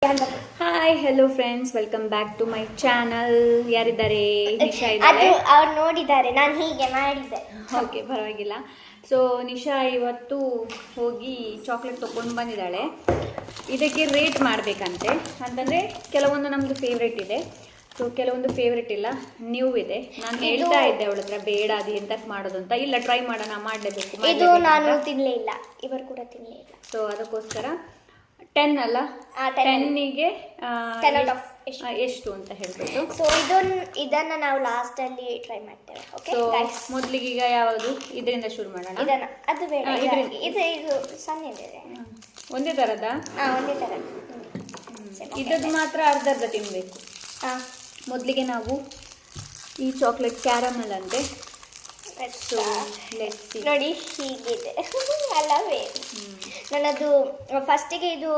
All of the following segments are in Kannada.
Hi hello friends, welcome back to my channel. ಯಾರಿದ್ದಾರೆ? ನಿಶಾ ಇದ್ದಾರೆ. ಅವ್ರು ನೋಡಿದ್ದಾರೆ, ನಾನು ಹೀಗೆ ಮಾಡಿದ್ದೆ. ಓಕೆ, ಪರವಾಗಿಲ್ಲ. ಸೊ ನಿಶಾ ಇವತ್ತು ಹೋಗಿ ಚಾಕ್ಲೇಟ್ ತೊಗೊಂಡು ಬಂದಿದ್ದಾಳೆ. ಇದಕ್ಕೆ ರೇಟ್ ಮಾಡಬೇಕಂತೆ. ಅಂತಂದರೆ ಕೆಲವೊಂದು ನಮ್ಮದು ಫೇವ್ರೇಟ್ ಇದೆ, ಸೊ ಕೆಲವೊಂದು ಫೇವ್ರೇಟ್ ಇಲ್ಲ, ನ್ಯೂ ಇದೆ. ನಾನು ಹೇಳ್ತಾ ಇದ್ದೆ ಅವಳ ಹತ್ರ, ಬೇಡ ಅದು ಎಂತಕ್ಕೆ ಮಾಡೋದು ಅಂತ. ಇಲ್ಲ, ಟ್ರೈ ಮಾಡೋಣ, ಮಾಡಲೇಬೇಕು. ಇದು ನಾನು ತಿನ್ನಲೇ ಇಲ್ಲ, ಇವರು ಕೂಡ ತಿನ್ನಲೇ ಇಲ್ಲ. ಸೊ ಅದಕ್ಕೋಸ್ಕರ 10 ಅಲ್ಲ, 10ಗೆ ಎಷ್ಟು ಅಂತ ಹೇಳ್ಬಿಟ್ಟು. ಸೊ ಇದನ್ನ ನಾವು ಲಾಸ್ಟ್ ಅಲ್ಲಿ ಟ್ರೈ ಮಾಡ್ತೇವೆ. ಓಕೆ, ಮೊದಲಿಗೆ ಈಗ ಯಾವುದು ಇದರಿಂದ ಶುರು ಮಾಡೋಣ. ಇದನ್ನ ಅದು ಬೇಡ, ಇದು ಸಣ್ಣ ಇದೆ. ಒಂದೇ ತರದ, ಒಂದೇ ತರ. ಇದದ್ದು ಮಾತ್ರ ಅರ್ಧ ತಿನ್ಬೇಕು. ಮೊದಲಿಗೆ ನಾವು ಈ ಚಾಕ್ಲೇಟ್ ಕ್ಯಾರಮಲ್ ಅಂತೆ. ನೋಡಿ ಹೀಗಿದೆ ಅಲ್ಲವೇ? ನನ್ನದು ಫಸ್ಟಿಗೆ ಇದು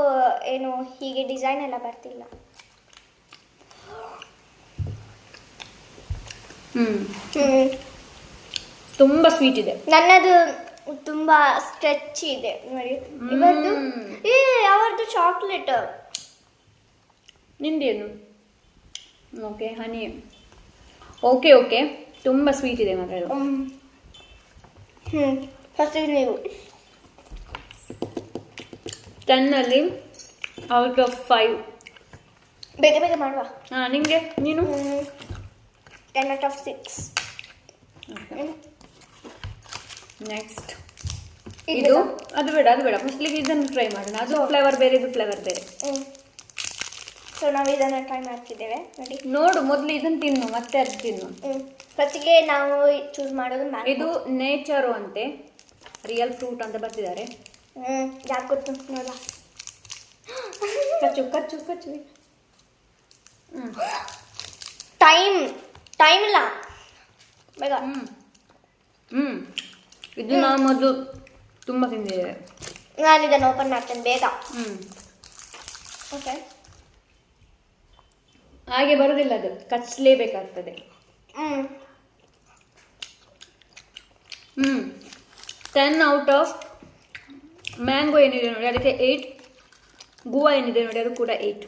ಏನು ಹೀಗೆ ಡಿಸೈನ್ ಎಲ್ಲ ಬರ್ತಿಲ್ಲ. ತುಂಬಾ ಸ್ವೀಟ್ ಇದೆ. ನನ್ನದು ತುಂಬಾ ಸ್ಟ್ರೆಚ್ ಇದೆ ನೋಡಿ. ಇವತ್ತು ಅವರದ್ದು ಚಾಕ್ಲೇಟ್. ನಿಂದೇನು? ಓಕೆ, ಹನಿ. ಓಕೆ ಓಕೆ, ತುಂಬಾ ಸ್ವೀಟ್ ಇದೆ ಮಾತ್ರ ಇದು. ಫಸ್ಟ್ ನೀವು 10 ಅಲ್ಲಿ ಔಟ್ ಆಫ್ 5. ಬೇಗ ಬೇಗ ಮಾಡುವ. ನಿಮಗೆ ನೀನು? 10 out of 6. ನೆಕ್ಸ್ಟ್ ಇದು, ಅದು ಬೇಡ ಫಸ್ಟ್ಲಿಗೆ ಇದನ್ನು ಟ್ರೈ ಮಾಡೋಣ. ಅದು ಫ್ಲೇವರ್ ಬೇರೆ, ಇದು ಫ್ಲೇವರ್ ಬೇರೆ. ಸೊ ನಾವು ಇದನ್ನು ಟ್ರೈ ಮಾಡ್ತಿದ್ದೇವೆ ನೋಡಿ. ನೋಡು, ಮೊದಲು ಇದನ್ನು ತಿನ್ನು, ಮತ್ತೆ ಅದು ತಿನ್ನು. ಫಸ್ಟಿಗೆ ನಾವು ಚೂಸ್ ಮಾಡೋದು ಇದು ನೇಚರು ಅಂತೆ, ರಿಯಲ್ ಫ್ರೂಟ್ ಅಂತ ಬರ್ತಿದ್ದಾರೆ. ಯಾಕೆ ಗೊತ್ತು ನೋಡ. ಕಚ್ಚು ಕಚ್ಚು ಕಚ್ಚು. ಟೈಮ್ ಇಲ್ಲ, ಬೇಗ. ಇದು ನಾವು ಮೊದಲು ತುಂಬ ತಿಂದಿದ್ದೇವೆ. ನಾನು ಇದನ್ನು ಓಪನ್ ಮಾಡ್ತೇನೆ ಬೇಗ. ಓಕೆ, ಹಾಗೆ ಬರೋದಿಲ್ಲ, ಅದು ಕಚ್ಚಲೇಬೇಕಾಗ್ತದೆ. 10 ಔಟ್ ಆಫ್ ಮ್ಯಾಂಗೋ ಏನಿದೆ ನೋಡಿ ಅದಕ್ಕೆ 8. ಗುವಾ ಏನಿದೆ ನೋಡಿ ಅದು ಕೂಡ 8.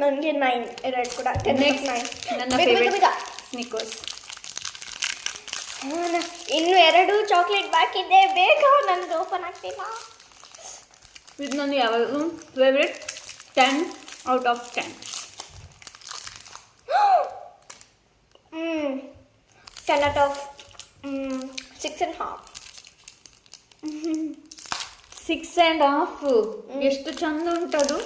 ನನಗೆ 9. ಎರಡು ಕೂಡ 9. ನನ್ನ ಫೇವರೇಟ್ ಸ್ನಿಕರ್ಸ್. ಇನ್ನು 2 ಚಾಕ್ಲೇಟ್ ಬಾಕಿ ಇದೆ, ಬೇಗ. ನನ್ನದು ಓಪನ್ ಆಗ್ತಿಲ್ಲ. ಇದು ನನ್ನ ಯಾವಾಗಲೂ favourite. 10 out of 10. 10 out of 6.5. 6.5. ಎಷ್ಟು ಚಂದ ಉಂಟದು.